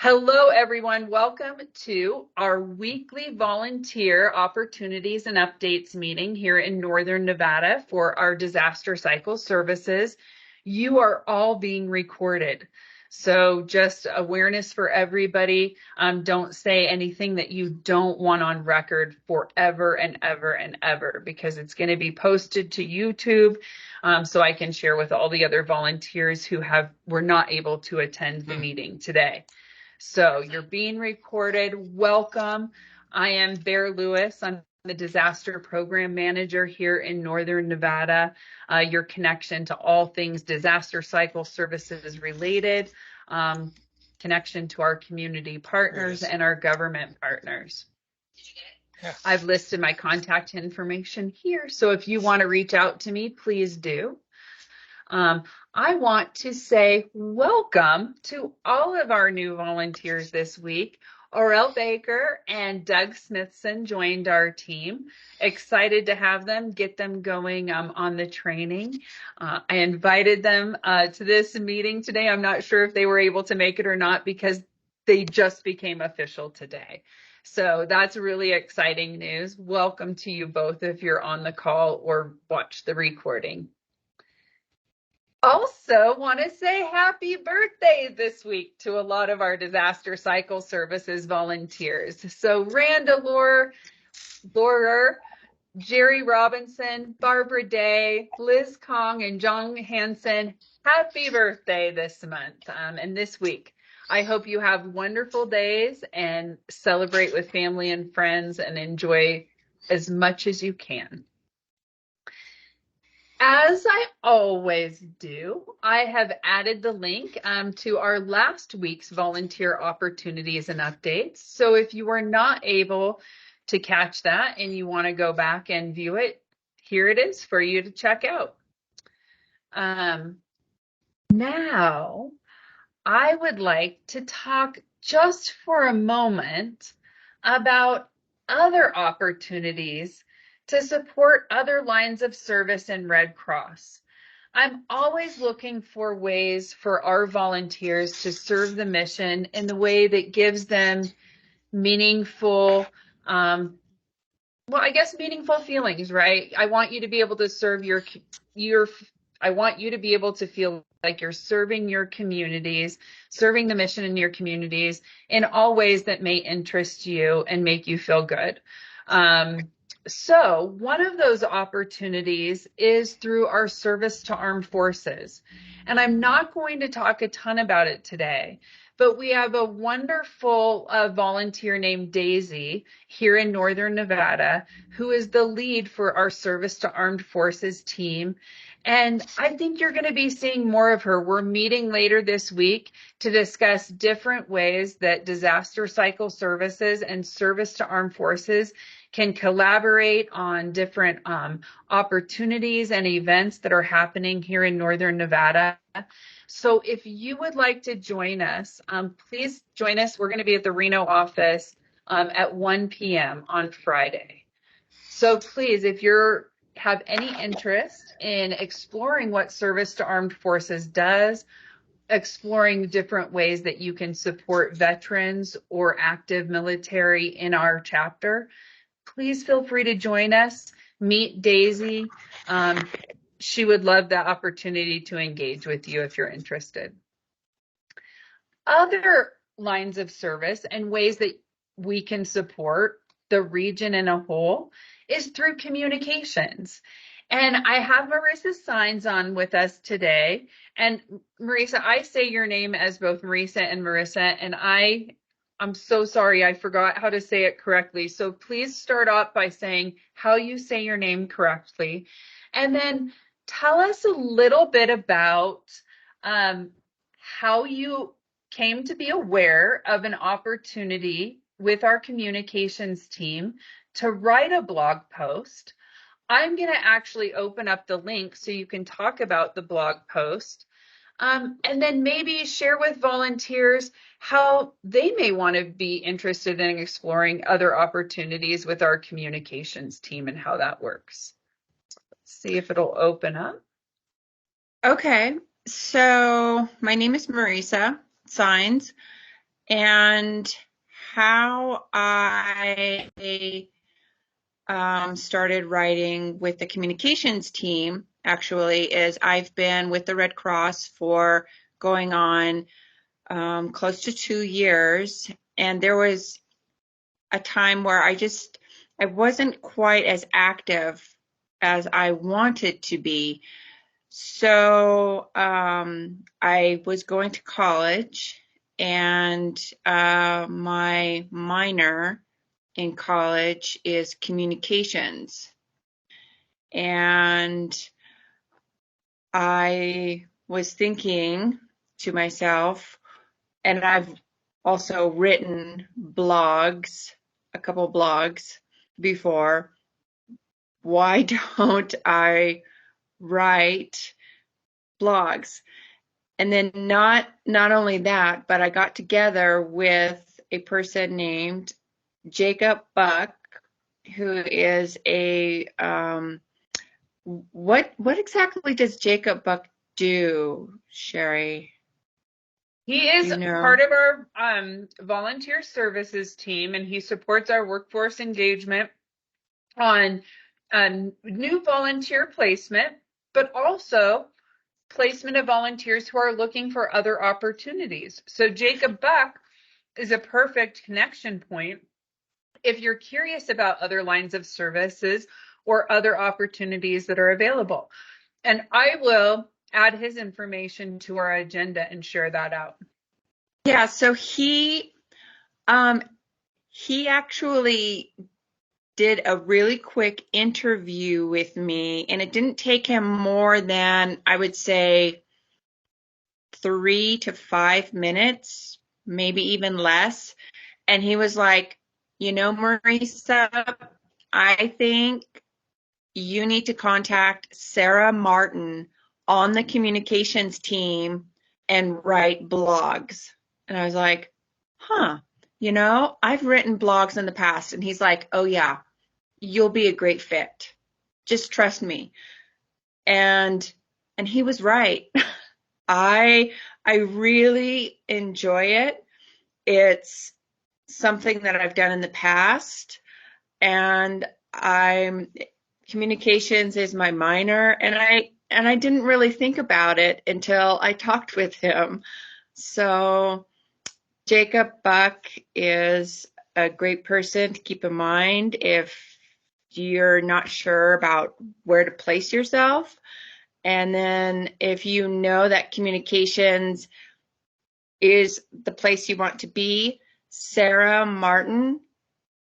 Hello, everyone. Welcome to our weekly volunteer opportunities and updates meeting here in Northern Nevada for our disaster cycle services. You are all being recorded. So just awareness for everybody. Don't say anything that you don't want on record forever and ever and ever, because it's going to be posted to YouTube. So I can share with all the other volunteers who were not able to attend the meeting today. So you're being recorded. Welcome. I am Bear Lewis. I'm the Disaster Program Manager here in Northern Nevada. Your connection to all things disaster cycle services related, connection to our community partners and our government partners. I've listed my contact information here, so if you want to reach out to me, please do. I want to say welcome to all of our new volunteers this week. Aurel Baker and Doug Smithson joined our team. Excited to have them, get them going on the training. I invited them to this meeting today. I'm not sure if they were able to make it or not because they just became official today. So that's really exciting news. Welcome to you both if you're on the call or watch the recording. Also want to say happy birthday this week to a lot of our disaster cycle services volunteers. So Randa Laurer, Jerry Robinson, Barbara Day, Liz Kong, and John Hansen, happy birthday this month and this week. I hope you have wonderful days and celebrate with family and friends and enjoy as much as you can. As I always do, I have added the link to our last week's volunteer opportunities and updates. So if you are not able to catch that and you want to go back and view it, here it is for you to check out. Now, I would like to talk just for a moment about other opportunities to support other lines of service in Red Cross. I'm always looking for ways for our volunteers to serve the mission in the way that gives them meaningful, meaningful feelings, right? I want you to be able to serve I want you to be able to feel like you're serving your communities, serving the mission in your communities in all ways that may interest you and make you feel good. So one of those opportunities is through our service to armed forces. And I'm not going to talk a ton about it today, but we have a wonderful volunteer named Daisy here in Northern Nevada, who is the lead for our service to armed forces team. And I think you're going to be seeing more of her. We're meeting later this week to discuss different ways that disaster cycle services and service to armed forces can collaborate on different opportunities and events that are happening here in Northern Nevada. So if you would like to join us, please join us. We're going to be at the Reno office at 1 p.m. on Friday. So please, if you have any interest in exploring what Service to Armed Forces does, exploring different ways that you can support veterans or active military in our chapter, please feel free to join us. Meet Daisy. She would love the opportunity to engage with you if you're interested. Other lines of service and ways that we can support the region in a whole is through communications. And I have Marissa Signs on with us today. And Marissa, I say your name as both Marissa and Marissa, and I'm so sorry, I forgot how to say it correctly. So please start off by saying how you say your name correctly. And then tell us a little bit about how you came to be aware of an opportunity with our communications team to write a blog post. I'm going to actually open up the link so you can talk about the blog post. And then maybe share with volunteers how they may want to be interested in exploring other opportunities with our communications team and how that works. Let's see if it'll open up. Okay, so my name is Marissa Signs, And how I started writing with the communications team actually is I've been with the Red Cross for going on close to 2 years. And there was a time where I wasn't quite as active as I wanted to be. So I was going to college, and my minor in college is communications. And I was thinking to myself, and I've also written blogs, a couple blogs before. Why don't I write blogs? And then not only that, but I got together with a person named Jacob Buck, who is a what exactly does Jacob Buck do, Sherry? He Do is you know? part of our volunteer services team, and he supports our workforce engagement on new volunteer placement, but also placement of volunteers who are looking for other opportunities. So Jacob Buck is a perfect connection point if you're curious about other lines of services or other opportunities that are available. And I will add his information to our agenda and share that out. Yeah, so he actually did a really quick interview with me, and it didn't take him more than, I would say, 3 to 5 minutes, maybe even less. And he was like, Marisa, I think you need to contact Sarah Martin on the communications team and write blogs. And I was like, I've written blogs in the past. And he's like, oh yeah, you'll be a great fit. Just trust me. And he was right. I I really enjoy it. It's something that I've done in the past, and I'm communications is my minor, and I didn't really think about it until I talked with him. So Jacob Buck is a great person to keep in mind if you're not sure about where to place yourself. And then if you know that communications is the place you want to be, Sarah Martin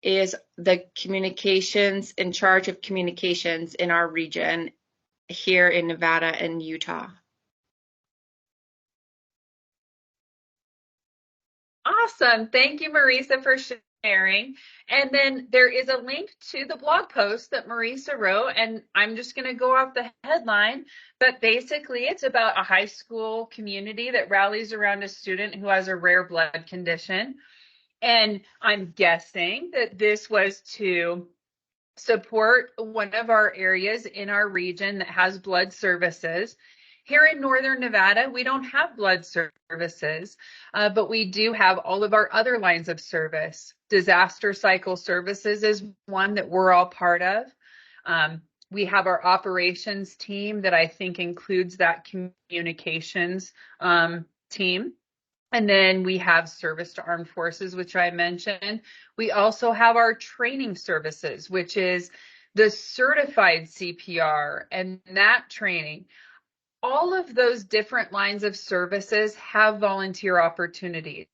is the communications in charge of communications in our region here in Nevada and Utah. Awesome. Thank you, Marisa, for sharing. And then there is a link to the blog post that Marisa wrote, and I'm just going to go off the headline, but basically it's about a high school community that rallies around a student who has a rare blood condition. And I'm guessing that this was to support one of our areas in our region that has blood services. Here in Northern Nevada, we don't have blood services, but we do have all of our other lines of service. Disaster cycle services is one that we're all part of. We have our operations team that I think includes that communications team. And then we have service to armed forces, which I mentioned. We also have our training services, which is the certified CPR and that training. All of those different lines of services have volunteer opportunities.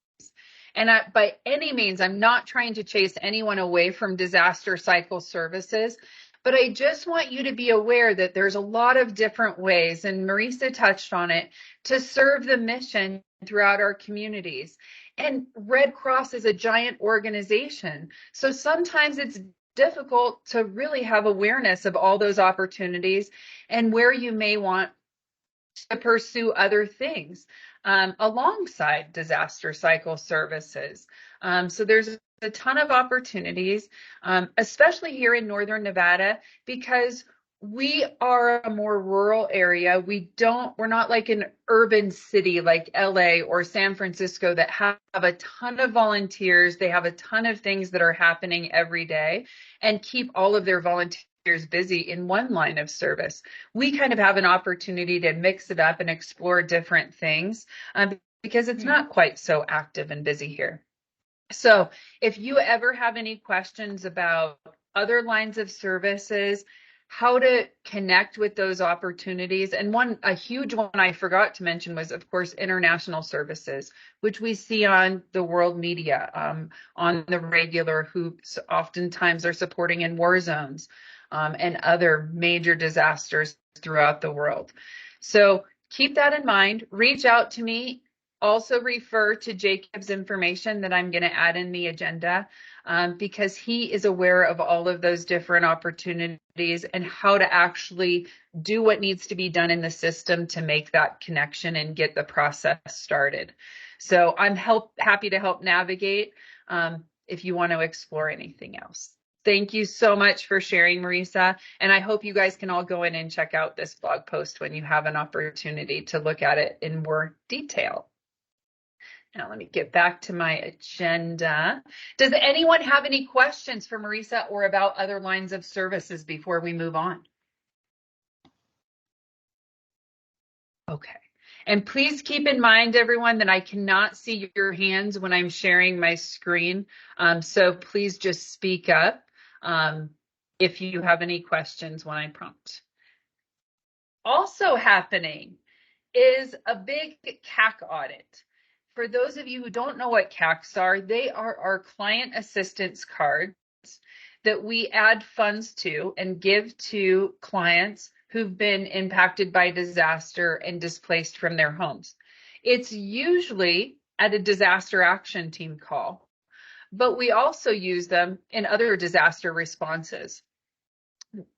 And by any means, I'm not trying to chase anyone away from disaster cycle services, but I just want you to be aware that there's a lot of different ways, and Marisa touched on it, to serve the mission throughout our communities. And Red Cross is a giant organization. So sometimes it's difficult to really have awareness of all those opportunities and where you may want to pursue other things alongside disaster cycle services. So there's a ton of opportunities, especially here in Northern Nevada, because We are a more rural area. We're not like an urban city like LA or San Francisco that have a ton of volunteers. They have a ton of things that are happening every day and keep all of their volunteers busy in one line of service. We kind of have an opportunity to mix it up and explore different things because it's not quite so active and busy here. So if you ever have any questions about other lines of services, how to connect with those opportunities, and a huge one I forgot to mention was, of course, international services, which we see on the world media on the regular, who oftentimes are supporting in war zones and other major disasters throughout the world. So keep that in mind. Reach out to me. Also refer to Jacob's information that I'm going to add in the agenda because he is aware of all of those different opportunities and how to actually do what needs to be done in the system to make that connection and get the process started. So I'm happy to help navigate if you want to explore anything else. Thank you so much for sharing, Marisa. And I hope you guys can all go in and check out this blog post when you have an opportunity to look at it in more detail. Now let me get back to my agenda. Does anyone have any questions for Marisa or about other lines of services before we move on? Okay. And please keep in mind, everyone, that I cannot see your hands when I'm sharing my screen. So please just speak up if you have any questions when I prompt. Also happening is a big CAC audit. For those of you who don't know what CACs are, they are our client assistance cards that we add funds to and give to clients who've been impacted by disaster and displaced from their homes. It's usually at a disaster action team call, but we also use them in other disaster responses.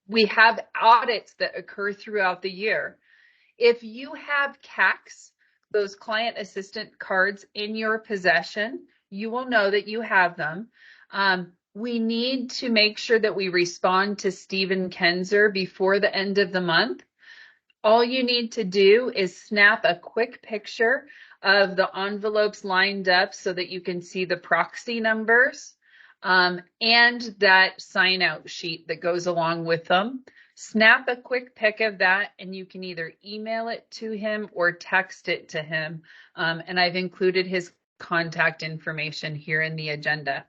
We have audits that occur throughout the year. If you have CACs, those client assistant cards in your possession, you will know that you have them. We need to make sure that we respond to Stephen Kenzer before the end of the month. All you need to do is snap a quick picture of the envelopes lined up so that you can see the proxy numbers and that sign out sheet that goes along with them. Snap a quick pic of that and you can either email it to him or text it to him. And I've included his contact information here in the agenda.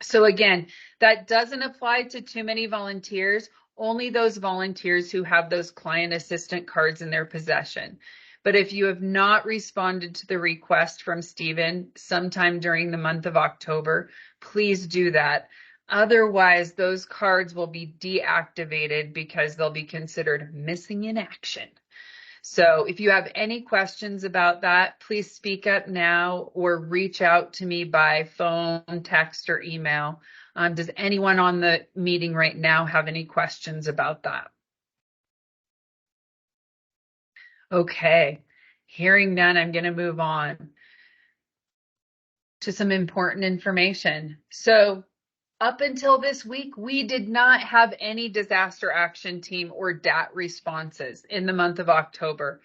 So again, that doesn't apply to too many volunteers, only those volunteers who have those client assistant cards in their possession. But if you have not responded to the request from Stephen sometime during the month of October, please do that. Otherwise, those cards will be deactivated because they'll be considered missing in action. So if you have any questions about that, please speak up now or reach out to me by phone, text, or email. Does anyone on the meeting right now have any questions about that? Okay, hearing none, I'm going to move on to some important information. So up until this week, we did not have any disaster action team or DAT responses in the month of October.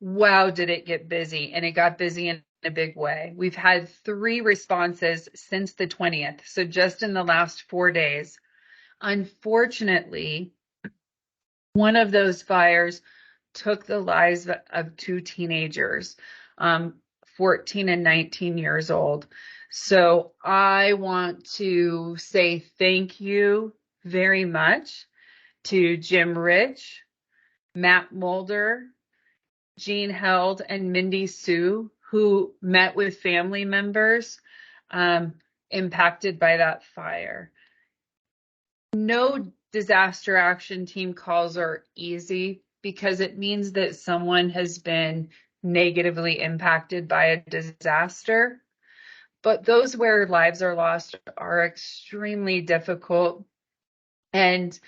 Wow, did it get busy, and it got busy in a big way. We've had 3 responses since the 20th, so just in the last 4 days. Unfortunately, one of those fires took the lives of 2 teenagers, 14 and 19 years old. So I want to say thank you very much to Jim Rich, Matt Mulder, Jean Held, and Mindy Sue, who met with family members impacted by that fire. No disaster action team calls are easy because it means that someone has been negatively impacted by a disaster. But those where lives are lost are extremely difficult and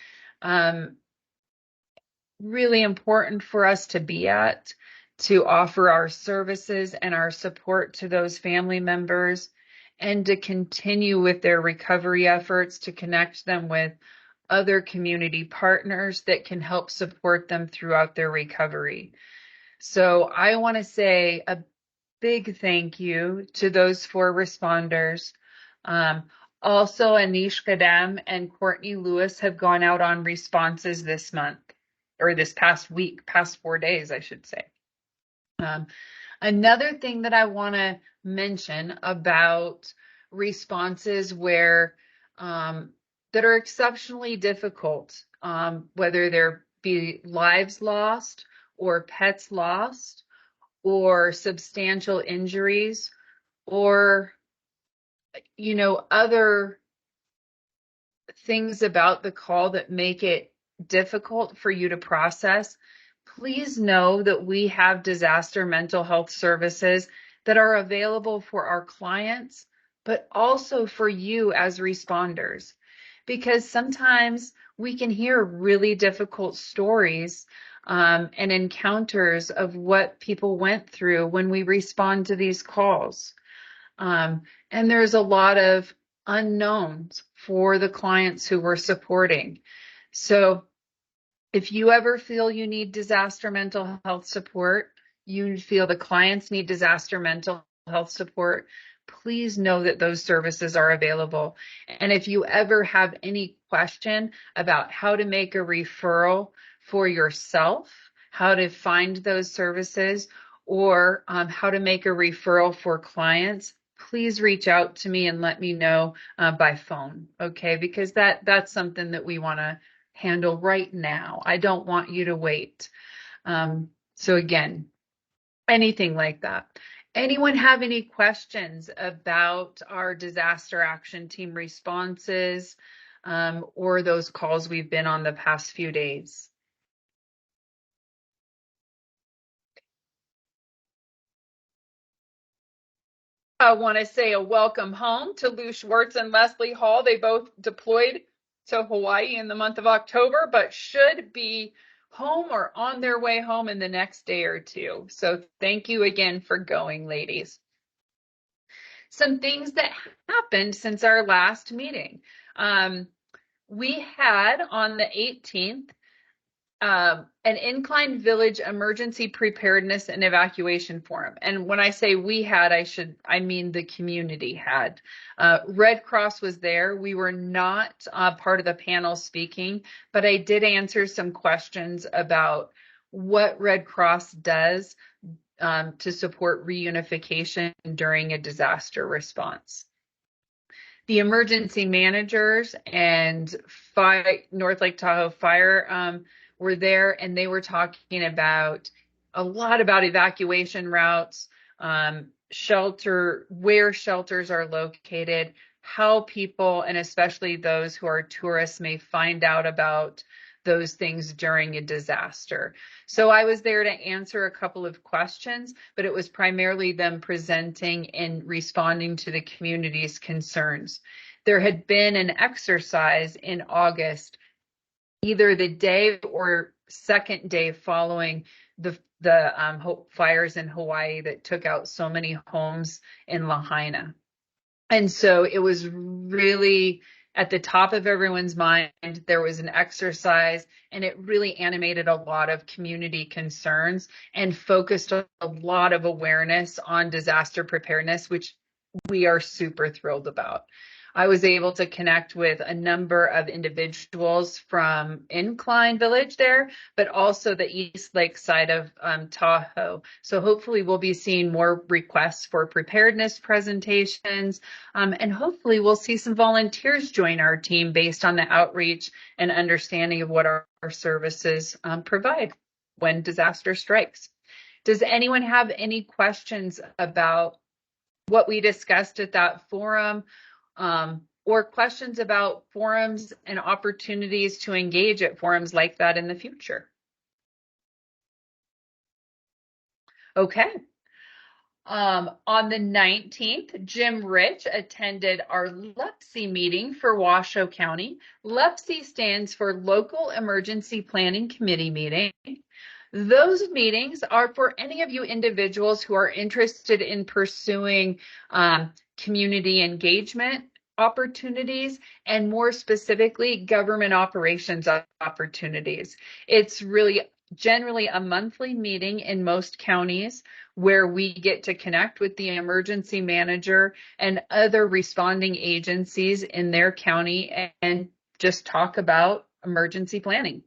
really important for us to be at, to offer our services and our support to those family members and to continue with their recovery efforts, to connect them with other community partners that can help support them throughout their recovery. So I want to say a big thank you to those 4 responders. Also, Anish Kadam and Courtney Lewis have gone out on responses this month, or this past week, past 4 days, I should say. Another thing that I want to mention about responses where that are exceptionally difficult, whether there be lives lost or pets lost or substantial injuries or other things about the call that make it difficult for you to process. Please know that we have disaster mental health services that are available for our clients, but also for you as responders, because sometimes we can hear really difficult stories and encounters of what people went through when we respond to these calls. And there's a lot of unknowns for the clients who we're supporting. So if you ever feel you need disaster mental health support, you feel the clients need disaster mental health support, please know that those services are available. And if you ever have any question about how to make a referral for yourself, how to find those services, or how to make a referral for clients, please reach out to me and let me know by phone, okay? Because that's something that we want to handle right now. I don't want you to wait. So again, anything like that. Anyone have any questions about our disaster action team responses or those calls we've been on the past few days? I want to say a welcome home to Lou Schwartz and Leslie Hall. They both deployed to Hawaii in the month of October, but should be home or on their way home in the next day or two. So thank you again for going, ladies. Some things that happened since our last meeting. We had on the 18th an Incline Village Emergency Preparedness and Evacuation Forum. And when I say we had, I mean the community had. Red Cross was there. We were not part of the panel speaking, but I did answer some questions about what Red Cross does to support reunification during a disaster response. The emergency managers and North Lake Tahoe Fire were there, and they were talking about a lot about evacuation routes, where shelters are located, how people, and especially those who are tourists, may find out about those things during a disaster. So I was there to answer a couple of questions, but it was primarily them presenting and responding to the community's concerns. There had been an exercise in August, either the day or second day following the fires in Hawaii that took out so many homes in Lahaina. And so it was really at the top of everyone's mind. There was an exercise, and it really animated a lot of community concerns and focused a lot of awareness on disaster preparedness, which we are super thrilled about. I was able to connect with a number of individuals from Incline Village there, but also the East Lake side of Tahoe. So hopefully we'll be seeing more requests for preparedness presentations, and hopefully we'll see some volunteers join our team based on the outreach and understanding of what our services provide when disaster strikes. Does anyone have any questions about what we discussed at that forum? Or questions about forums and opportunities to engage at forums like that in the future? Okay. On the 19th, Jim Rich attended our LEPC meeting for Washoe County. LEPC stands for Local Emergency Planning Committee meeting. Those meetings are for any of you individuals who are interested in pursuing community engagement opportunities, and more specifically, government operations opportunities. It's really generally a monthly meeting in most counties where we get to connect with the emergency manager and other responding agencies in their county and just talk about emergency planning.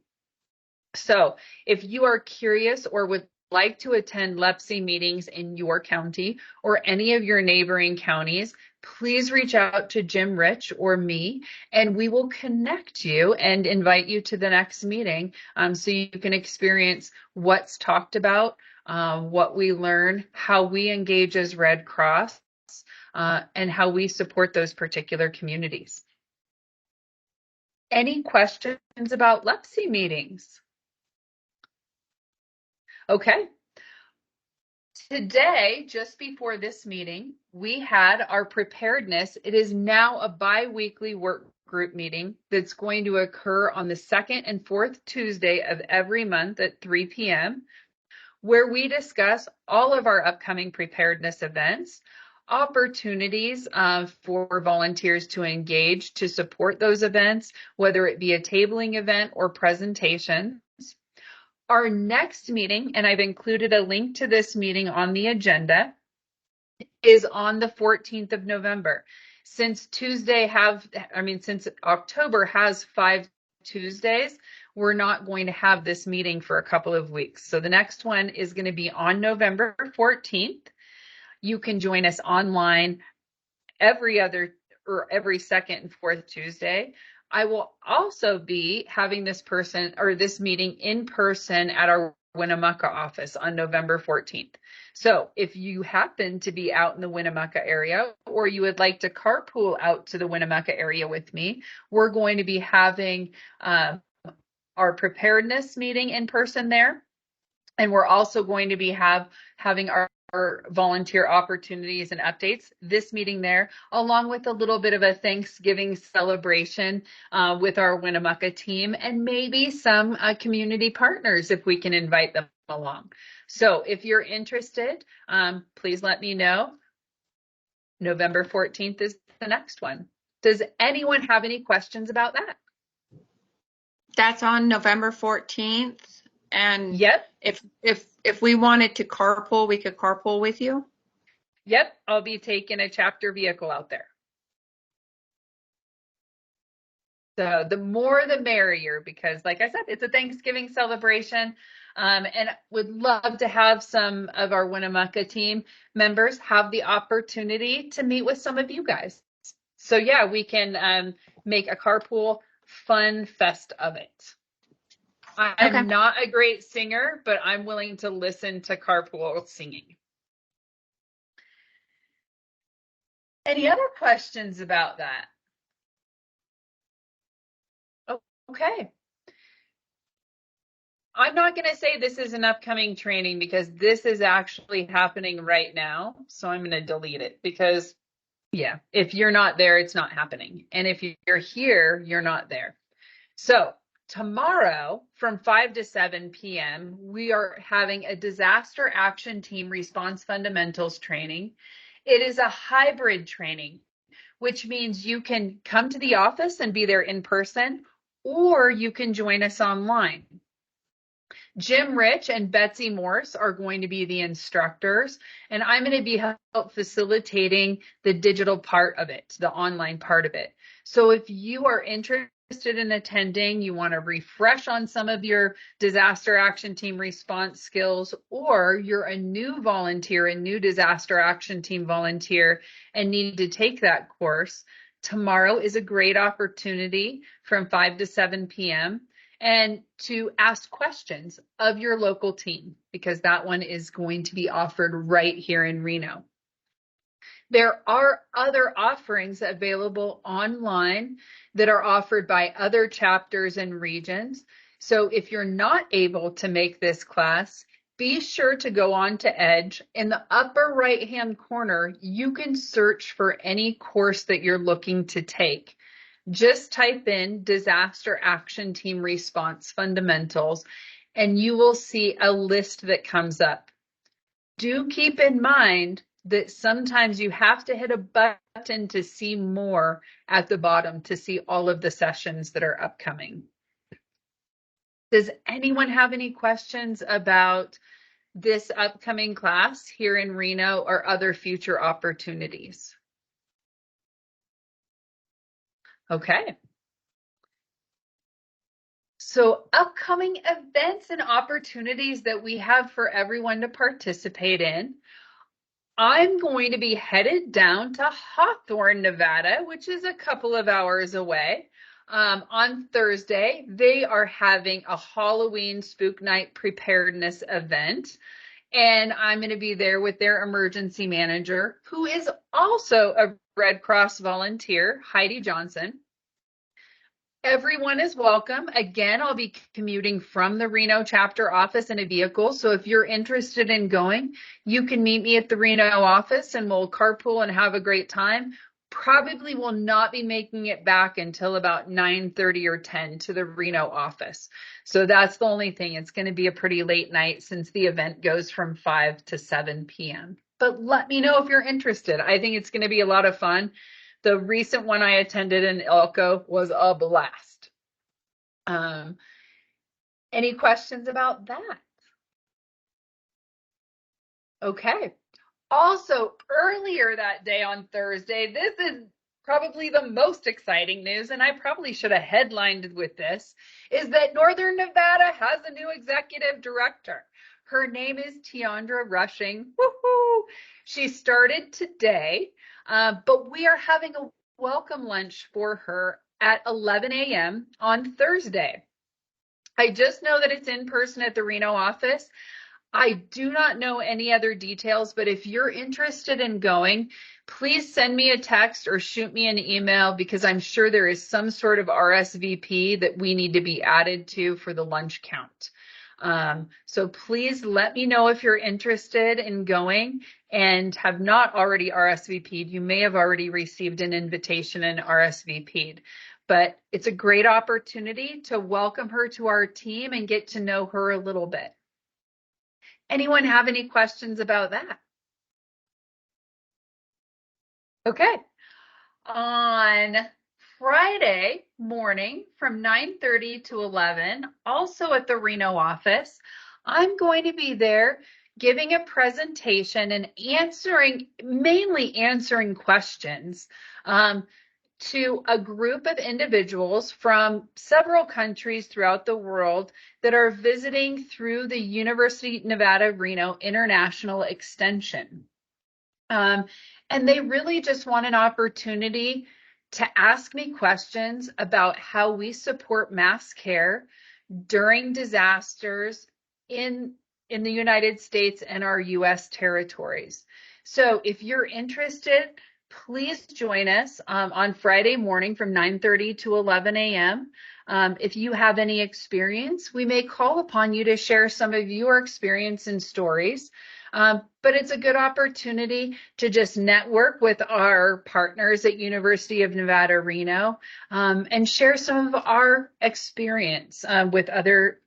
So if you are curious or would like to attend LEPC meetings in your county or any of your neighboring counties, please reach out to Jim Rich or me, and we will connect you and invite you to the next meeting so you can experience what's talked about, what we learn, how we engage as Red Cross, and how we support those particular communities. Any questions about LEPC meetings? Okay. Today, just before this meeting, we had our preparedness. It is now a bi-weekly work group meeting that's going to occur on the second and fourth Tuesday of every month at 3 p.m., where we discuss all of our upcoming preparedness events, opportunities for volunteers to engage to support those events, whether it be a tabling event or presentation. Our next meeting, and I've included a link to this meeting on the agenda, is on the 14th of November. Since October has 5 Tuesdays, we're not going to have this meeting for a couple of weeks. So the next one is going to be on November 14th. You can join us online every second and fourth Tuesday. I will also be having this meeting in person at our Winnemucca office on November 14th. So if you happen to be out in the Winnemucca area, or you would like to carpool out to the Winnemucca area with me, we're going to be having our preparedness meeting in person there. And we're also going to be having our volunteer opportunities and updates, this meeting there, along with a little bit of a Thanksgiving celebration with our Winnemucca team, and maybe some community partners if we can invite them along. So if you're interested, please let me know. November 14th is the next one. Does anyone have any questions about that? That's on November 14th. And yep, if we wanted to carpool, we could carpool with you. Yep, I'll be taking a chapter vehicle out there. So the more the merrier, because like I said, it's a Thanksgiving celebration, and would love to have some of our Winnemucca team members have the opportunity to meet with some of you guys. So yeah, we can make a carpool fun fest of it. I'm not a great singer, but I'm willing to listen to carpool singing. Any other questions about that? Okay. I'm not going to say this is an upcoming training because this is actually happening right now. So I'm going to delete it because, yeah, if you're not there, it's not happening. And if you're here, you're not there. So tomorrow from 5 to 7 p.m., we are having a disaster action team response fundamentals training. It is a hybrid training, which means you can come to the office and be there in person, or you can join us online. Jim Rich and Betsy Morse are going to be the instructors, and I'm going to be help facilitating the digital part of it, the online part of it. So if you are interested in attending, you want to refresh on some of your disaster action team response skills, or you're a new volunteer, a new disaster action team volunteer, and need to take that course, tomorrow is a great opportunity from 5 to 7 p.m. and to ask questions of your local team, because that one is going to be offered right here in Reno. There are other offerings available online that are offered by other chapters and regions. So if you're not able to make this class, be sure to go on to Edge. In the upper right-hand corner, you can search for any course that you're looking to take. Just type in Disaster Action Team Response Fundamentals, and you will see a list that comes up. Do keep in mind, that sometimes you have to hit a button to see more at the bottom to see all of the sessions that are upcoming. Does anyone have any questions about this upcoming class here in Reno or other future opportunities? Okay. So upcoming events and opportunities that we have for everyone to participate in. I'm going to be headed down to Hawthorne, Nevada, which is a couple of hours away. On Thursday, they are having a Halloween Spook Night preparedness event. And I'm going to be there with their emergency manager, who is also a Red Cross volunteer, Heidi Johnson. Everyone is welcome. Again, I'll be commuting from the Reno chapter office in a vehicle. So if you're interested in going, you can meet me at the Reno office and we'll carpool and have a great time. Probably will not be making it back until about 9:30 or 10 to the Reno office. So that's the only thing. It's going to be a pretty late night since the event goes from 5 to 7 p.m. But let me know if you're interested. I think it's going to be a lot of fun. The recent one I attended in Elko was a blast. Any questions about that? Okay. Also, earlier that day on Thursday, this is probably the most exciting news, and I probably should have headlined with this, is that Northern Nevada has a new executive director. Her name is Tiandra Rushing. Woohoo! She started today. But we are having a welcome lunch for her at 11 a.m. on Thursday. I just know that it's in person at the Reno office. I do not know any other details, but if you're interested in going, please send me a text or shoot me an email because I'm sure there is some sort of RSVP that we need to be added to for the lunch count. So please let me know if you're interested in going and have not already RSVP'd. You may have already received an invitation and RSVP'd, but it's a great opportunity to welcome her to our team and get to know her a little bit. Anyone have any questions about that? Okay. On Friday morning from 9:30 to 11, also at the Reno office, I'm going to be there giving a presentation and mainly answering questions to a group of individuals from several countries throughout the world that are visiting through the University of Nevada, Reno International Extension. And they really just want an opportunity to ask me questions about how we support mass care during disasters in the United States and our U.S. territories. So if you're interested, please join us on Friday morning from 9:30 to 11 a.m. If you have any experience, we may call upon you to share some of your experience and stories. But it's a good opportunity to just network with our partners at University of Nevada, Reno, and share some of our experience with other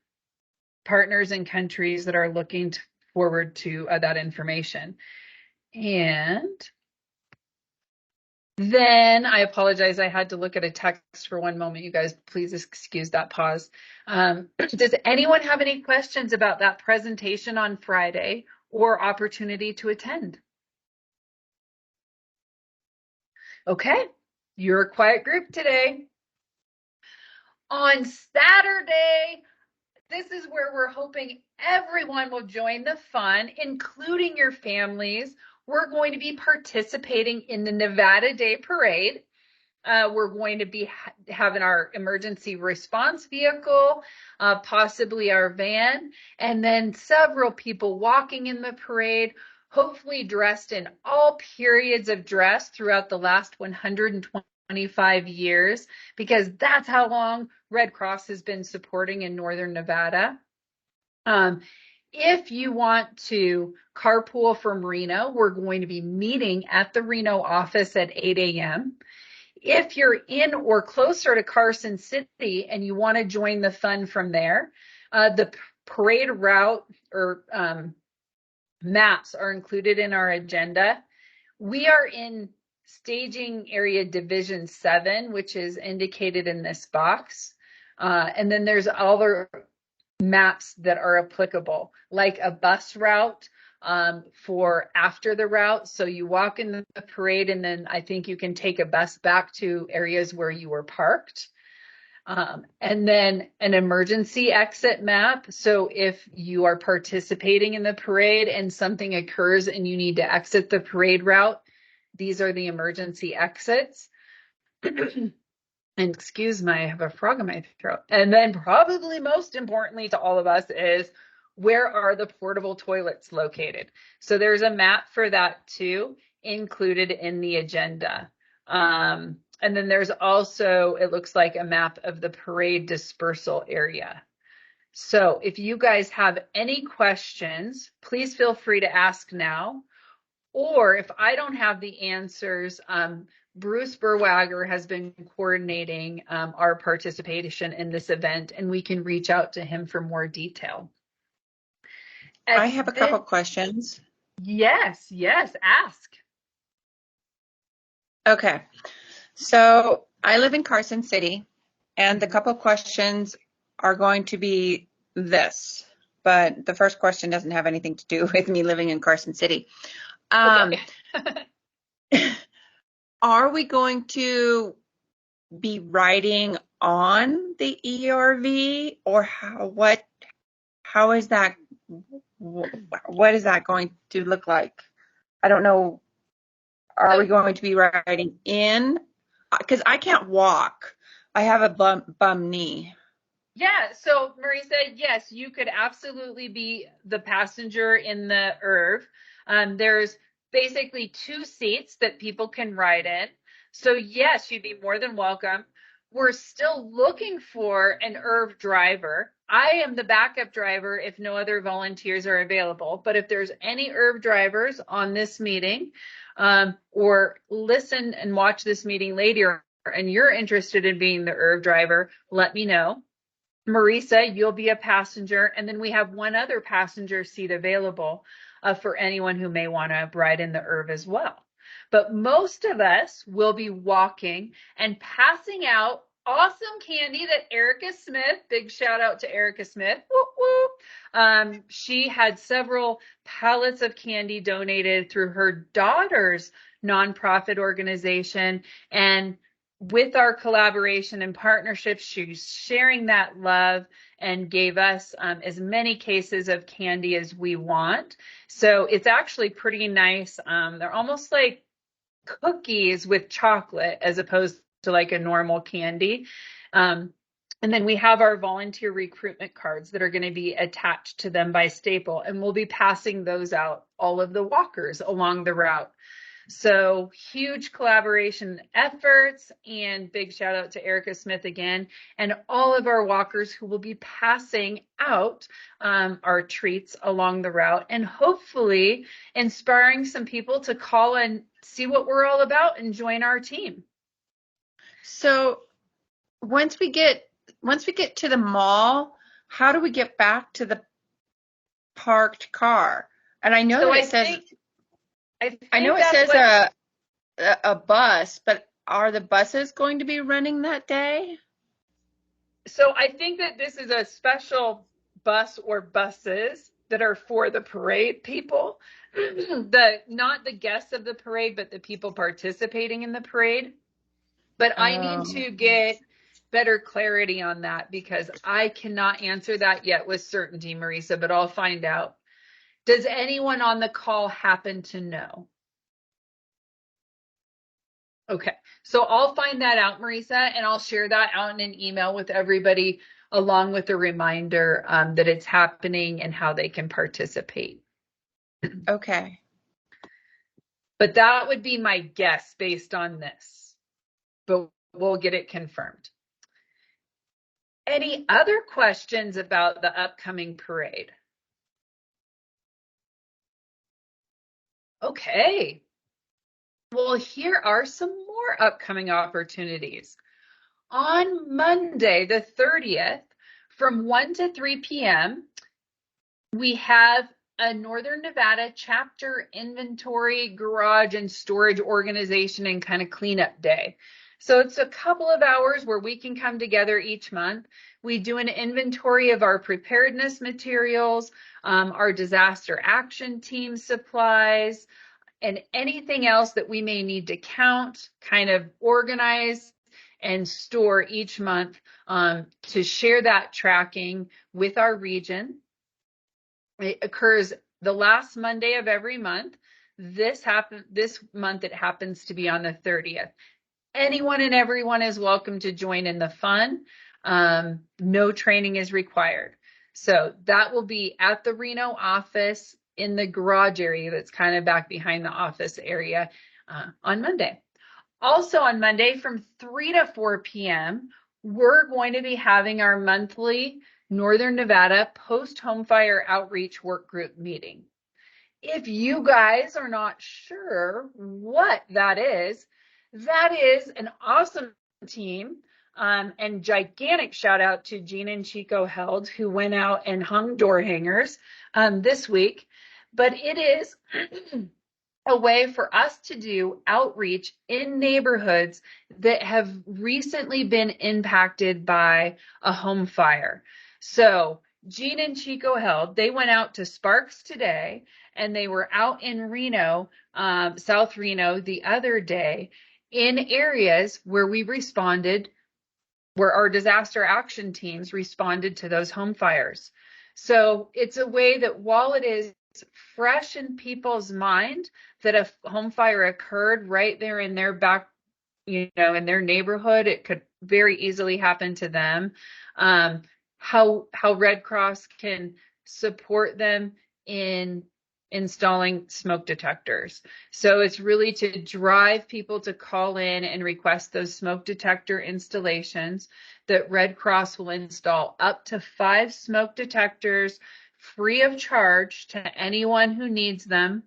partners and countries that are looking forward to that information. And then I apologize, I had to look at a text for one moment. You guys, please excuse that pause. Does anyone have any questions about that presentation on Friday or opportunity to attend? Okay, you're a quiet group today. On Saturday, this is where we're hoping everyone will join the fun, including your families. We're going to be participating in the Nevada Day Parade. We're going to be having our emergency response vehicle, possibly our van, and then several people walking in the parade, hopefully dressed in all periods of dress throughout the last 125 years, because that's how long Red Cross has been supporting in Northern Nevada. If you want to carpool from Reno, we're going to be meeting at the Reno office at 8 a.m. If you're in or closer to Carson City and you want to join the fun from there, the parade route or maps are included in our agenda. We are in staging area division 7, which is indicated in this box. And then there's other maps that are applicable, like a bus route for after the route. So you walk in the parade, and then I think you can take a bus back to areas where you were parked. And then an emergency exit map. So if you are participating in the parade and something occurs and you need to exit the parade route, these are the emergency exits. And excuse me, I have a frog in my throat. And then probably most importantly to all of us is, where are the portable toilets located? So there's a map for that too, included in the agenda. And then there's also, it looks like, a map of the parade dispersal area. So if you guys have any questions, please feel free to ask now. Or if I don't have the answers, Bruce Berwager has been coordinating our participation in this event, and we can reach out to him for more detail. I have a couple questions. Yes, ask. Okay. So I live in Carson City, and the couple questions are going to be this, but the first question doesn't have anything to do with me living in Carson City. Okay. Are we going to be riding on the ERV, or how is that, what is that going to look like? I don't know. Are we going to be riding in? Because I can't walk. I have a bum knee. Yeah, so Marisa, yes, you could absolutely be the passenger in the ERV. There's basically 2 seats that people can ride in. So yes, you'd be more than welcome. We're still looking for an ERV driver. I am the backup driver if no other volunteers are available. But if there's any ERV drivers on this meeting, or listen and watch this meeting later, and you're interested in being the ERV driver, let me know. Marisa, you'll be a passenger, and then we have one other passenger seat available for anyone who may want to ride in the ERV as well. But most of us will be walking and passing out awesome candy that Erica Smith, big shout out to Erica Smith, whoop, whoop. She had several pallets of candy donated through her daughter's nonprofit organization, and with our collaboration and partnership, she's sharing that love and gave us as many cases of candy as we want. So it's actually pretty nice. They're almost like cookies with chocolate as opposed to like a normal candy. And then we have our volunteer recruitment cards that are going to be attached to them by staple, and we'll be passing those out all of the walkers along the route. So huge collaboration efforts, and big shout out to Erica Smith again, and all of our walkers who will be passing out our treats along the route, and hopefully inspiring some people to call and see what we're all about and join our team. So once we get to the mall, how do we get back to the parked car? And I know So that I know it says a bus, but are the buses going to be running that day? So I think that this is a special bus or buses that are for the parade people, not the guests of the parade, but the people participating in the parade. But I need to get better clarity on that, because I cannot answer that yet with certainty, Marisa, but I'll find out. Does anyone on the call happen to know? Okay, so I'll find that out, Marisa, and I'll share that out in an email with everybody, along with a reminder that it's happening and how they can participate. Okay. But that would be my guess based on this, but we'll get it confirmed. Any other questions about the upcoming parade? Okay. Well, here are some more upcoming opportunities. On Monday, the 30th, from 1 to 3 p.m., we have a Northern Nevada chapter inventory, garage, and storage organization and kind of cleanup day. So it's a couple of hours where we can come together each month. We do an inventory of our preparedness materials, our disaster action team supplies, and anything else that we may need to count, kind of organize and store each month, to share that tracking with our region. It occurs the last Monday of every month. This month it happens to be on the 30th. Anyone and everyone is welcome to join in the fun. No training is required. So that will be at the Reno office in the garage area that's kind of back behind the office area on Monday. Also on Monday from 3 to 4 p.m., we're going to be having our monthly Northern Nevada post-home fire outreach work group meeting. If you guys are not sure what that is an awesome team, and gigantic shout out to Gene and Chico Held, who went out and hung door hangers this week. But it is a way for us to do outreach in neighborhoods that have recently been impacted by a home fire. So Gene and Chico Held, they went out to Sparks today, and they were out in Reno, South Reno, the other day, in areas where we responded, where our disaster action teams responded to those home fires. So it's a way that while it is fresh in people's mind that a home fire occurred right there in their back, in their neighborhood, it could very easily happen to them. How Red Cross can support them in installing smoke detectors. So it's really to drive people to call in and request those smoke detector installations that Red Cross will install up to 5 smoke detectors free of charge to anyone who needs them,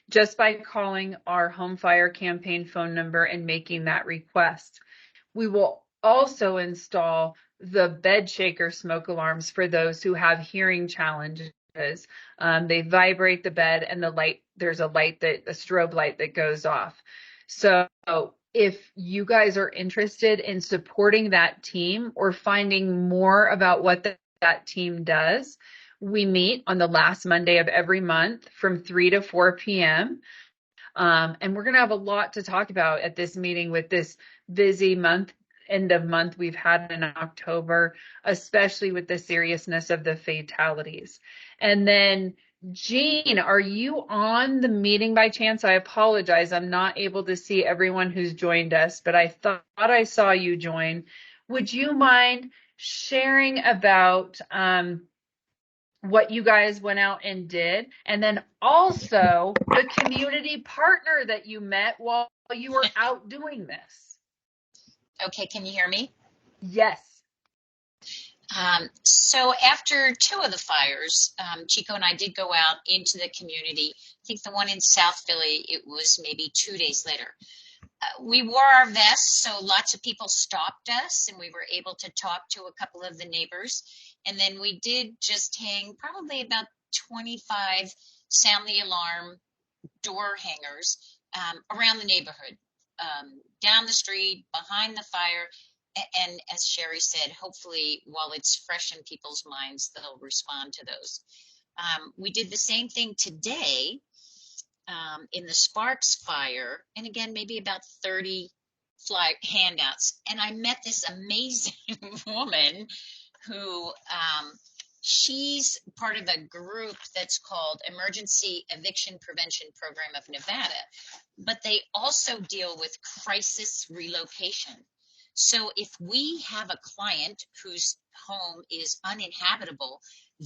just by calling our home fire campaign phone number and making that request. We will also install the bed shaker smoke alarms for those who have hearing challenges. They vibrate the bed, and there's a strobe light that goes off. So if you guys are interested in supporting that team or finding more about what that team does, we meet on the last Monday of every month from 3 to 4 p.m. And we're going to have a lot to talk about at this meeting with this busy end of month we've had in October, especially with the seriousness of the fatalities. And then, Jean, are you on the meeting by chance? I apologize. I'm not able to see everyone who's joined us, but I thought I saw you join. Would you mind sharing about what you guys went out and did, and then also the community partner that you met while you were out doing this? Okay, can you hear me? Yes. So after 2 of the fires, Chico and I did go out into the community. I think the one in South Philly, it was maybe 2 days later. We wore our vests, so lots of people stopped us, and we were able to talk to a couple of the neighbors. And then we did just hang probably about 25 sound the alarm door hangers around the neighborhood, down the street, behind the fire. And as Sherry said, hopefully while it's fresh in people's minds, they'll respond to those. We did the same thing today in the Sparks fire, and again, maybe about 30 handouts. And I met this amazing woman who she's part of a group that's called Emergency Eviction Prevention Program of Nevada, but they also deal with crisis relocation. So if we have a client whose home is uninhabitable,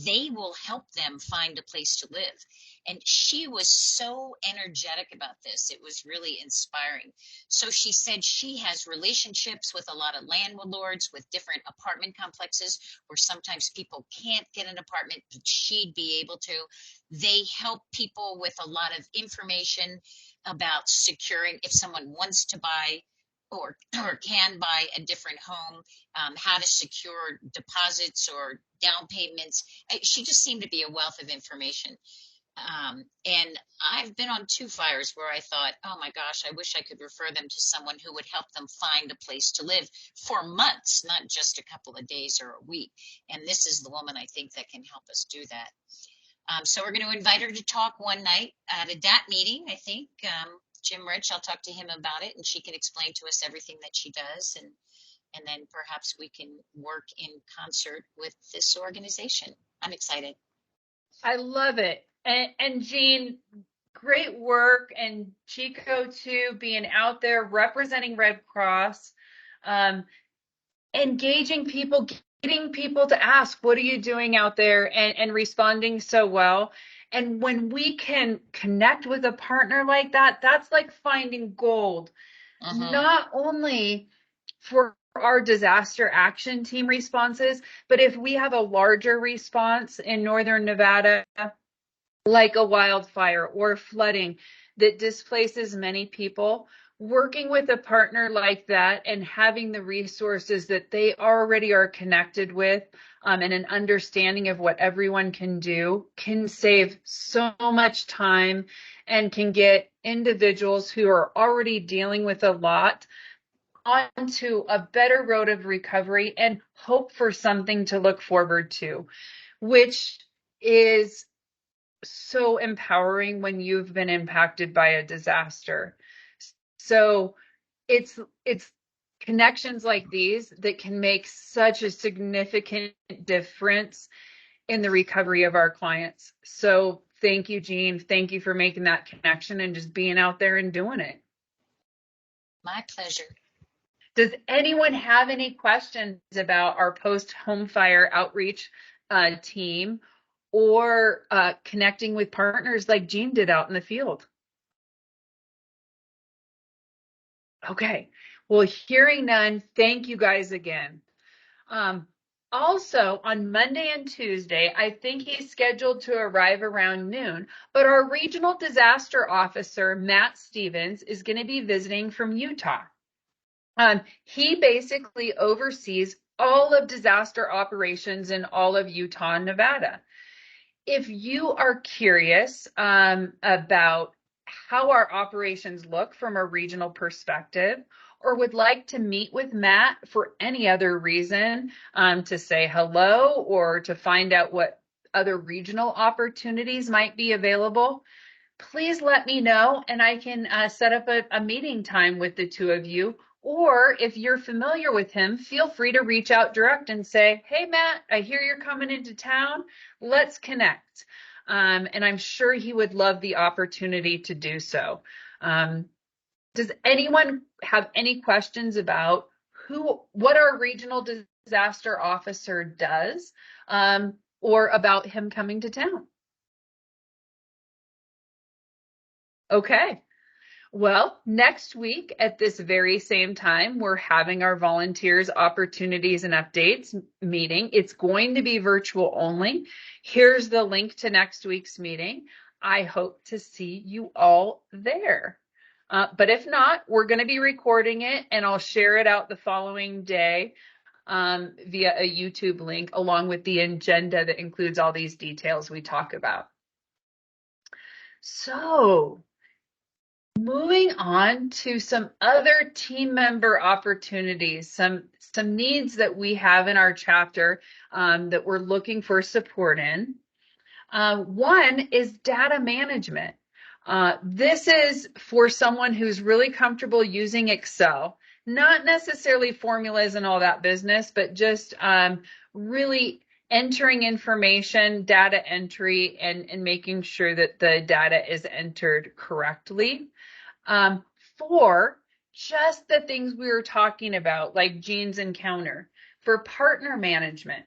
they will help them find a place to live. And she was so energetic about this. It was really inspiring. So she said she has relationships with a lot of landlords with different apartment complexes where sometimes people can't get an apartment, but she'd be able to. They help people with a lot of information about securing if someone wants to buy or can buy a different home, how to secure deposits or down payments. She just seemed to be a wealth of information. And I've been on 2 fires where I thought, oh my gosh, I wish I could refer them to someone who would help them find a place to live for months, not just a couple of days or a week. And this is the woman I think that can help us do that. So we're going to invite her to talk one night at a DAT meeting, I think. Jim Rich, I'll talk to him about it, and she can explain to us everything that she does, and then perhaps we can work in concert with this organization. I'm excited. I love it. And Jean, great work, and Chico too, being out there representing Red Cross, engaging people, getting people to ask, what are you doing out there, and responding so well. And when we can connect with a partner like that, that's like finding gold, not only for our disaster action team responses, but if we have a larger response in Northern Nevada, like a wildfire or flooding that displaces many people, working with a partner like that and having the resources that they already are connected with, and an understanding of what everyone can do, can save so much time and can get individuals who are already dealing with a lot onto a better road of recovery and hope for something to look forward to, which is so empowering when you've been impacted by a disaster. So it's connections like these that can make such a significant difference in the recovery of our clients. So thank you, Jean. Thank you for making that connection and just being out there and doing it. My pleasure. Does anyone have any questions about our post-home fire outreach team, or connecting with partners like Jean did out in the field? Okay, well, hearing none, thank you guys again. Also, on Monday and Tuesday, I think he's scheduled to arrive around noon, but our regional disaster officer, Matt Stevens, is going to be visiting from Utah. He basically oversees all of disaster operations in all of Utah and Nevada. If you are curious about how our operations look from a regional perspective, or would like to meet with Matt for any other reason, to say hello or to find out what other regional opportunities might be available, please let me know and I can set up a meeting time with the two of you. Or if you're familiar with him, feel free to reach out direct and say, hey, Matt, I hear you're coming into town. Let's connect. And I'm sure he would love the opportunity to do so. Does anyone have any questions about what our regional disaster officer does, or about him coming to town? Okay. Well, next week at this very same time, we're having our volunteers opportunities and updates meeting. It's going to be virtual only. Here's the link to next week's meeting. I hope to see you all there. But if not, we're going to be recording it and I'll share it out the following day via a YouTube link, along with the agenda that includes all these details we talk about. So, moving on to some other team member opportunities, some needs that we have in our chapter that we're looking for support in. One is data management. This is for someone who's really comfortable using Excel, not necessarily formulas and all that business, but just really entering information, data entry, and making sure that the data is entered correctly. For just the things we were talking about, like Jean's encounter, for partner management.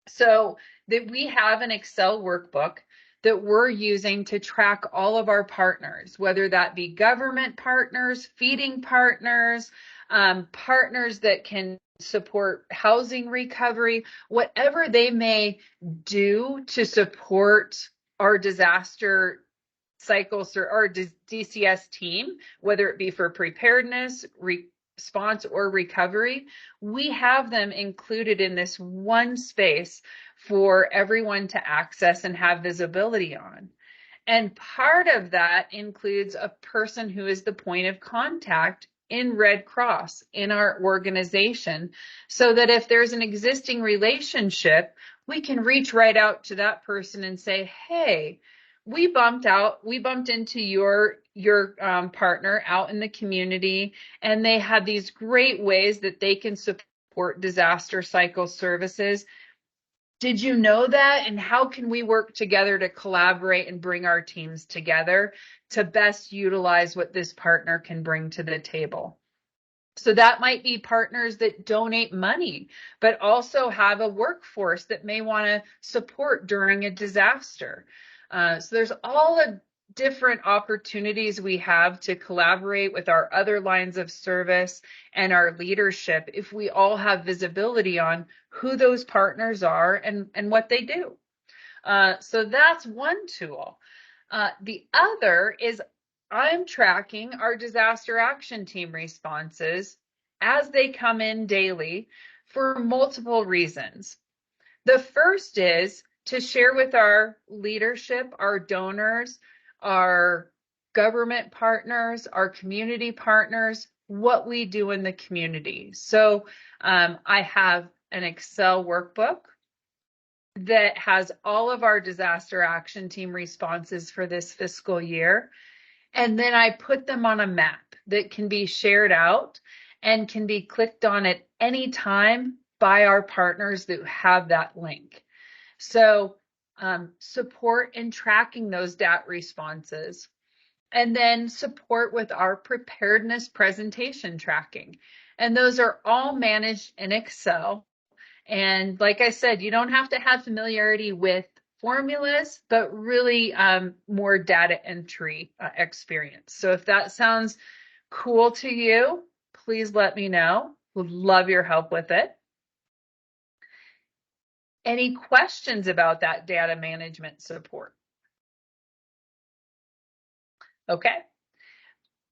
So that we have an Excel workbook that we're using to track all of our partners, whether that be government partners, feeding partners, partners that can support housing recovery, whatever they may do to support our disaster cycles or our DCS team, whether it be for preparedness, response or recovery, we have them included in this one space for everyone to access and have visibility on. And part of that includes a person who is the point of contact in Red Cross in our organization, so that if there's an existing relationship, we can reach right out to that person and say, hey, we bumped into your partner out in the community, and they have these great ways that they can support disaster cycle services. Did you know that? And how can we work together to collaborate and bring our teams together to best utilize what this partner can bring to the table? So that might be partners that donate money, but also have a workforce that may want to support during a disaster. So there's all the different opportunities we have to collaborate with our other lines of service and our leadership if we all have visibility on who those partners are and what they do. So that's one tool. The other is I'm tracking our disaster action team responses as they come in daily for multiple reasons. The first is to share with our leadership, our donors, our government partners, our community partners, what we do in the community. So I have an Excel workbook that has all of our disaster action team responses for this fiscal year. And then I put them on a map that can be shared out and can be clicked on at any time by our partners that have that link. So support in tracking those DAT responses. And then support with our preparedness presentation tracking. And those are all managed in Excel. And like I said, you don't have to have familiarity with formulas, but really more data entry experience. So if that sounds cool to you, please let me know. Would love your help with it. Any questions about that data management support? Okay.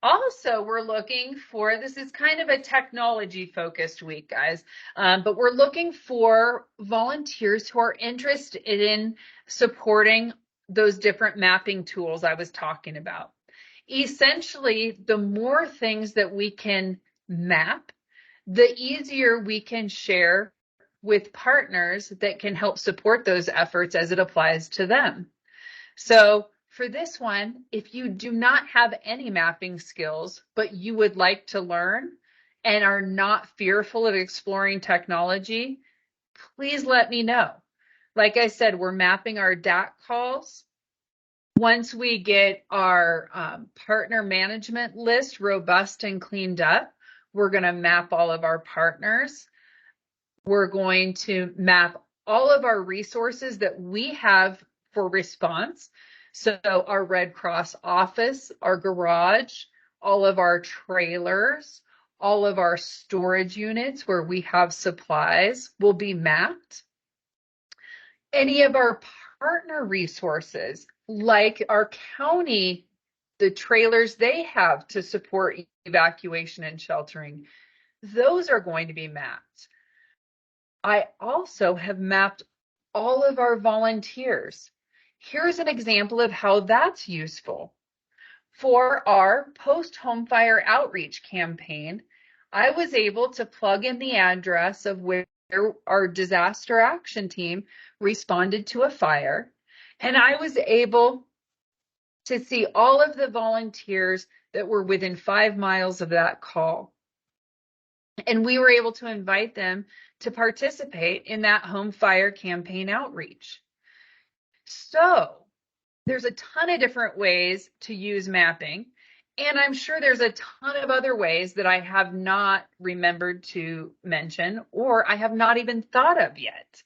Also, we're looking for, this is kind of a technology focused week, guys, but we're looking for volunteers who are interested in supporting those different mapping tools I was talking about. Essentially, the more things that we can map, the easier we can share with partners that can help support those efforts as it applies to them. So for this one, if you do not have any mapping skills, but you would like to learn and are not fearful of exploring technology, please let me know. Like I said, we're mapping our DAC calls. Once we get our partner management list robust and cleaned up, we're going to map all of our partners. We're going to map all of our resources that we have for response. So our Red Cross office, our garage, all of our trailers, all of our storage units where we have supplies will be mapped. Any of our partner resources, like our county, the trailers they have to support evacuation and sheltering, those are going to be mapped. I also have mapped all of our volunteers. Here's an example of how that's useful. For our post-home fire outreach campaign, I was able to plug in the address of where our disaster action team responded to a fire, and I was able to see all of the volunteers that were within 5 miles of that call. And we were able to invite them to participate in that home fire campaign outreach. So there's a ton of different ways to use mapping, and I'm sure there's a ton of other ways that I have not remembered to mention or I have not even thought of yet.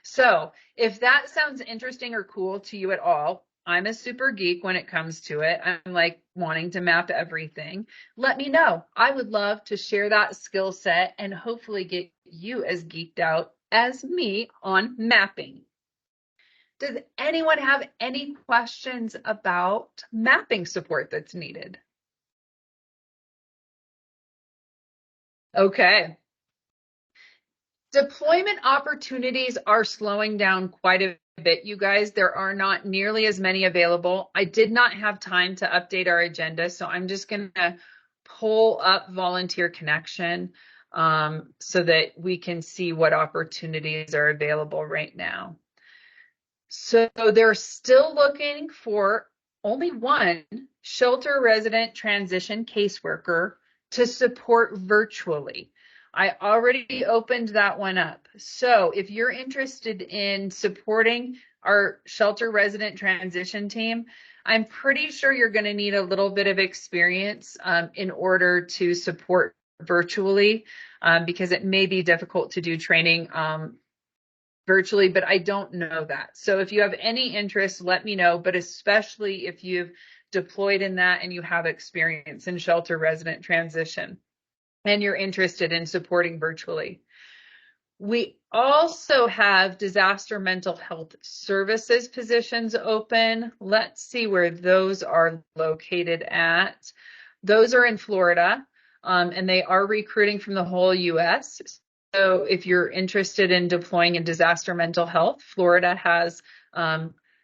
So if that sounds interesting or cool to you at all, I'm a super geek when it comes to it. I'm like wanting to map everything. Let me know. I would love to share that skill set and hopefully get you as geeked out as me on mapping. Does anyone have any questions about mapping support that's needed? Okay. Deployment opportunities are slowing down quite a bit, you guys. There are not nearly as many available. I did not have time to update our agenda, so I'm just going to pull up Volunteer Connection so that we can see what opportunities are available right now. So they're still looking for only one shelter resident transition caseworker to support virtually. I already opened that one up. So if you're interested in supporting our shelter resident transition team, I'm pretty sure you're going to need a little bit of experience in order to support virtually because it may be difficult to do training virtually, but I don't know that. So if you have any interest, let me know, but especially if you've deployed in that and you have experience in shelter resident transition and you're interested in supporting virtually. We also have disaster mental health services positions open. Let's see where those are located at. Those are in Florida, and they are recruiting from the whole US. So if you're interested in deploying in disaster mental health, Florida has,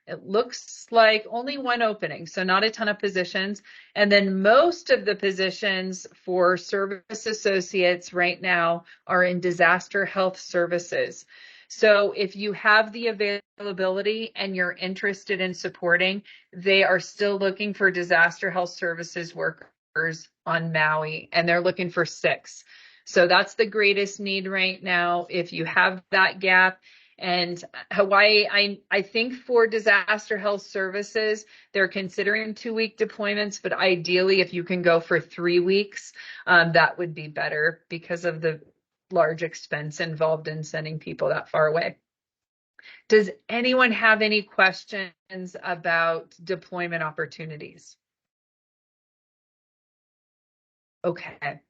it looks like only one opening, so not a ton of positions. And then most of the positions for service associates right now are in disaster health services. So if you have the availability and you're interested in supporting, they are still looking for disaster health services workers on Maui, and they're looking for 6. So that's the greatest need right now. If you have that gap, and Hawaii, I think for disaster health services, they're considering 2-week deployments, but ideally, if you can go for 3 weeks, that would be better because of the large expense involved in sending people that far away. Does anyone have any questions about deployment opportunities? Okay.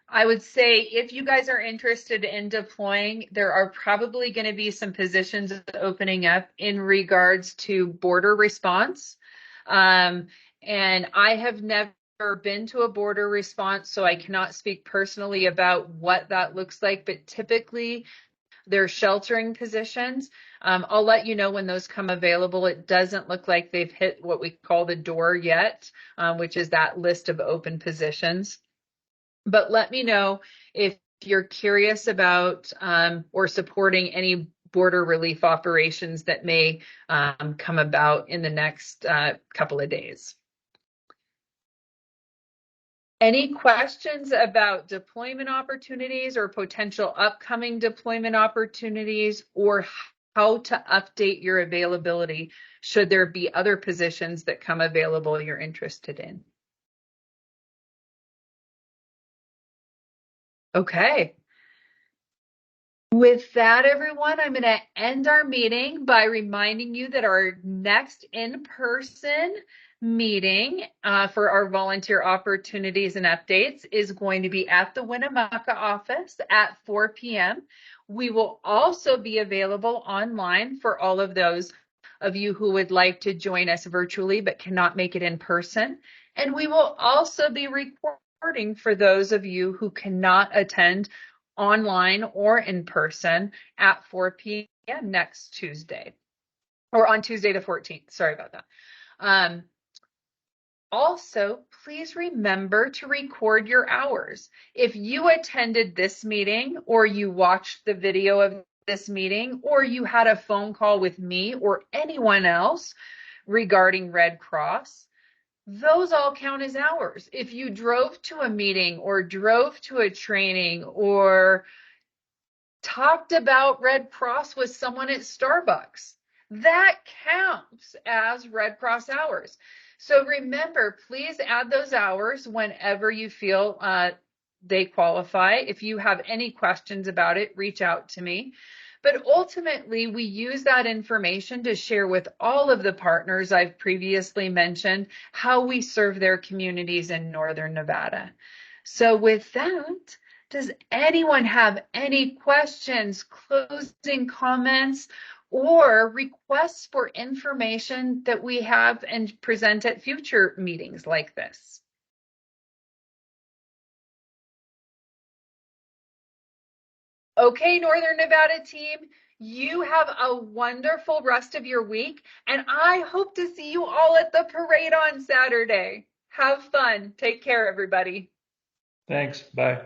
I would say if you guys are interested in deploying, there are probably going to be some positions opening up in regards to border response. And I have never been to a border response, so I cannot speak personally about what that looks like, but typically they're sheltering positions. I'll let you know when those come available. It doesn't look like they've hit what we call the door yet, which is that list of open positions. But let me know if you're curious about or supporting any border relief operations that may come about in the next couple of days. Any questions about deployment opportunities or potential upcoming deployment opportunities, or how to update your availability should there be other positions that come available you're interested in? Okay. With that, everyone, I'm going to end our meeting by reminding you that our next in-person meeting for our volunteer opportunities and updates is going to be at the Winnemucca office at 4 p.m. We will also be available online for all of those of you who would like to join us virtually but cannot make it in person. And we will also be recording for those of you who cannot attend online or in person at 4 p.m. next Tuesday, or on Tuesday the 14th. Sorry about that. Also, please remember to record your hours. If you attended this meeting or you watched the video of this meeting or you had a phone call with me or anyone else regarding Red Cross, those all count as hours. If you drove to a meeting or drove to a training or talked about Red Cross with someone at Starbucks, that counts as Red Cross hours. So remember, please add those hours whenever you feel they qualify. If you have any questions about it, reach out to me. But ultimately, we use that information to share with all of the partners I've previously mentioned how we serve their communities in Northern Nevada. So with that, does anyone have any questions, closing comments, or requests for information that we have and present at future meetings like this? Okay, Northern Nevada team, you have a wonderful rest of your week, and I hope to see you all at the parade on Saturday. Have fun. Take care, everybody. Thanks. Bye.